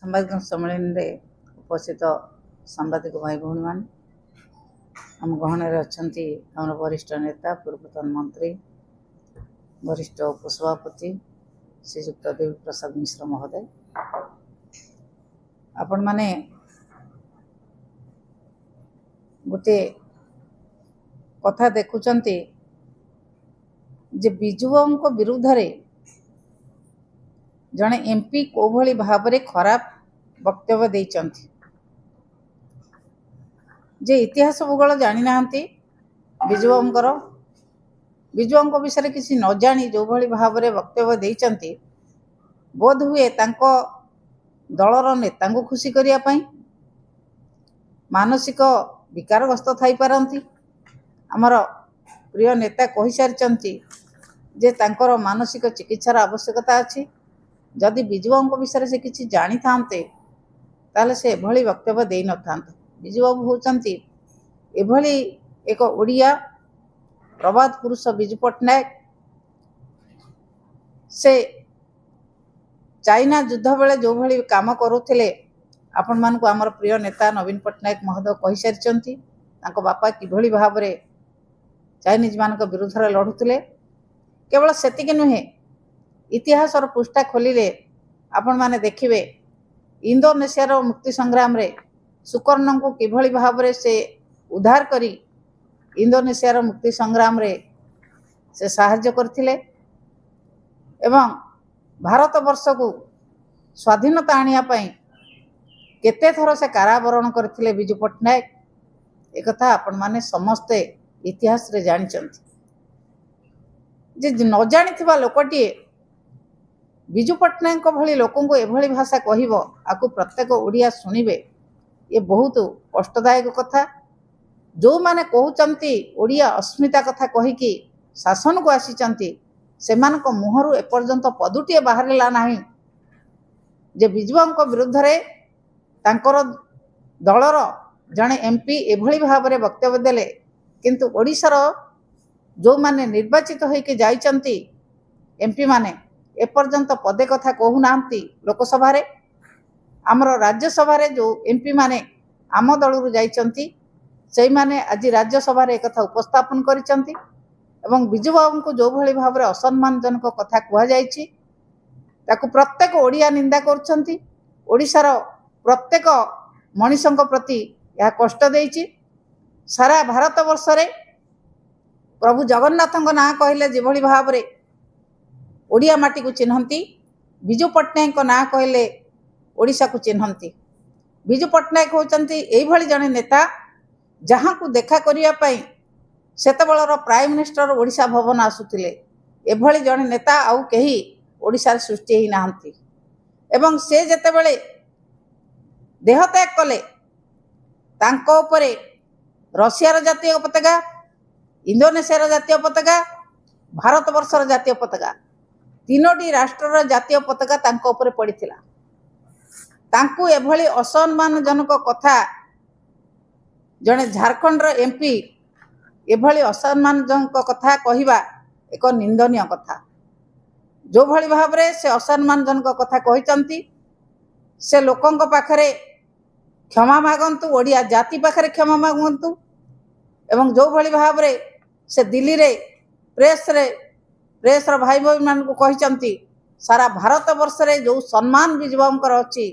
ସାମ୍ବାଦିକ ସମ୍ମିଳନୀରେ ଉପସ୍ଥିତ ସାମ୍ବାଦିକ ଭାଇ ଭଉଣୀମାନେ, ଆମ ଗହଣରେ ଅଛନ୍ତି ଆମର ବରିଷ୍ଠ ନେତା ପୂର୍ବତନ ମନ୍ତ୍ରୀ ବରିଷ୍ଠ ଉପସଭାପତି ଶ୍ରୀଯୁକ୍ତ ଦେବୀ ପ୍ରସାଦ ମିଶ୍ର ମହୋଦୟ। ଆପଣମାନେ गोटे कथा देखुचंती जे बिजुबाबू विरुद्ध रे जड़े एमपी को भली भाव में खराब वक्तव्य देइचंती जे इतिहास भूगोल जानी नांती बिजुबाबू विषय किसी न जानी जो भली भाव में वक्तव्य देइचंती बोध हुए तांको दलर नेता को खुशी करिया पई मानसिक विकारग्रस्त थाई पारंती। आमर प्रिय नेता कहि सारिचंती जे तांकर मानसिक चिकित्सार आवश्यकता अछि। जदि बिजुबाबू विषय से किसी जानी थांते ताले से एभली वक्तव्य देई न थांते। बिजुबाबू होचंती एभली एक ओडिया प्रबाद पुरुष बिजू पट्टनायक। से चाइना युद्ध बेले जो भली काम करुथिले आपण मानकु आमर प्रिय नेता नवीन पट्टनायक महोदय कहि सारिचंती तांको बापा किभली भाव में चाइनीज मान विरुद्ध में लड़ुले। केवल सेतिक नुहे, इतिहास पृष्ठा खोलिले आपण माने देखिबे इंडोनेशिया मुक्ति संग्राम रे सुकर्ण को किभली भाव में से उद्धार करी इंडोनेशिया मुक्ति संग्राम रे से साहाय्य करथिले एवं भारत वर्ष को स्वाधीनता आनिया पई केते थर से कारावरण करथिले बिजू पट्टनायक। एक कथा आपण माने समस्ते इतिहास रे जानिचंती जे न जानिथिबा लोकटिए बिजू पट्टनायक भली लोकों को एभली भाषा कहिबो आकु प्रत्येक ओडिया सुनिबे ये बहुत कष्टदायक कथा। जो माने कहउचंती ओडिया अस्मिता कथा कहिकी शासन को आसीचंती सेमानक मुहरु एपर्यंत पदुटिए बाहरला नाही जे बिजुबाबू विरुद्ध रे तांकर दलर जड़े एमपी एभली भाव में वक्तव्य देले किंतु ओडिशार जो माने निर्वाचित होइके जाइचंती एमपी माने एपर्यंत पदे कथा कहू नांती। लोकसभा रे आमर राज्यसभा रे जो एमपी माने आम दलरु जाइचंती सेई माने आज राज्यसभा रे कथा उपस्थापन करिचंती एवं बिजुबाबू को जो भली भाव में असम्मानजनक कथा कुआ जाइछि ताकु प्रत्येक ओडिया निंदा करछंती। ओडिशार प्रत्येक मनीषों प्रति यह कष्ट देइछि। सारा भारत वर्ष रे प्रभु जगन्नाथ ना कहले जेभली भाव में ओडिया माटी को चिन्हती बिजू पट्टनायक ना कहले ओडिशा को चिन्हती। बिजू पट्टनायक होचंती एई भली जने नेता जहां को देखा करिया पई सेतबेलर प्राइम मिनिस्टर ओडिशा भवन आसुथिले एभली जने नेता आउ केही ओडिशा सृष्टि ही नाहंती एवं से जेतेबेले देहत्याग कले तांको उपरे रशियार जातीय पताका इंडोनेशियार जातीय पताका भारत वर्षर जातीय पताका तीनोटी राष्ट्रर जातीय पताका तांको उपरे पड़िथिला। तांकु एभली असम्मानजनक कथा जने झारखंड एमपी एभली असम्मानजनक कथा कहिबा एक निंदनीय कथा। जो भली भाव में से असम्मानजनक कथा कहिचंती से लोकों पाखरे क्षमा मागंतु ओडिया जाति पाखरे क्षमा मागंतु एवं जो भली भाव में से दिल्ली रे प्रेस भाई भाई मान को कहिचंती सारा भारत वर्ष रे जो सम्मान बिजुबाबूंकर अछि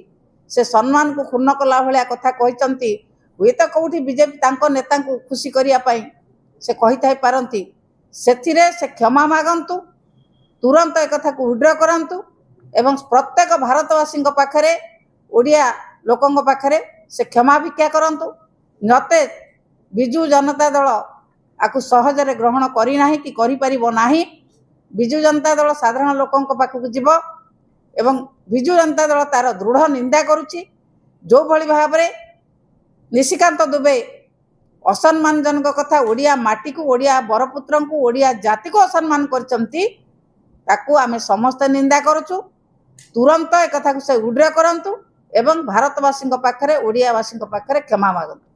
से सम्मान को क्षुण्ण कला भलिया कथा कहिचंती। हुए तो कौटी बीजेपी तांको नेता को खुशी करिया पई से कहि थाई पारंती सेथिरे से क्षमा मागंतु तुरंत एक कथा को विड्र करंतु एवं प्रत्येक भारतवासी पाखरे ओडिया लोकों पाखरे से क्षमा भिक्षा करंतु। नते बिजू जनता दल आकु सहजरे ग्रहण करी नाही कि करि परिबो नाही। बिजू जनता दल साधारण लोकों पाखक जीव एवं बिजू जनता दल तार दृढ़ निंदा करुछि। जो भली भाव में निशिकांत दुबे असम्मानजनक कथा ओडिया माटी को ओडिया बरपुत्र को ओडिया जाति को असम्मान करचंती ताकू आमे समस्त निंदा करुछु। तुरंत एक कथा को से उड्र करंतु एवं भारतवासी पाखरे ओडियावासी पाखरे क्षमा मागंतु।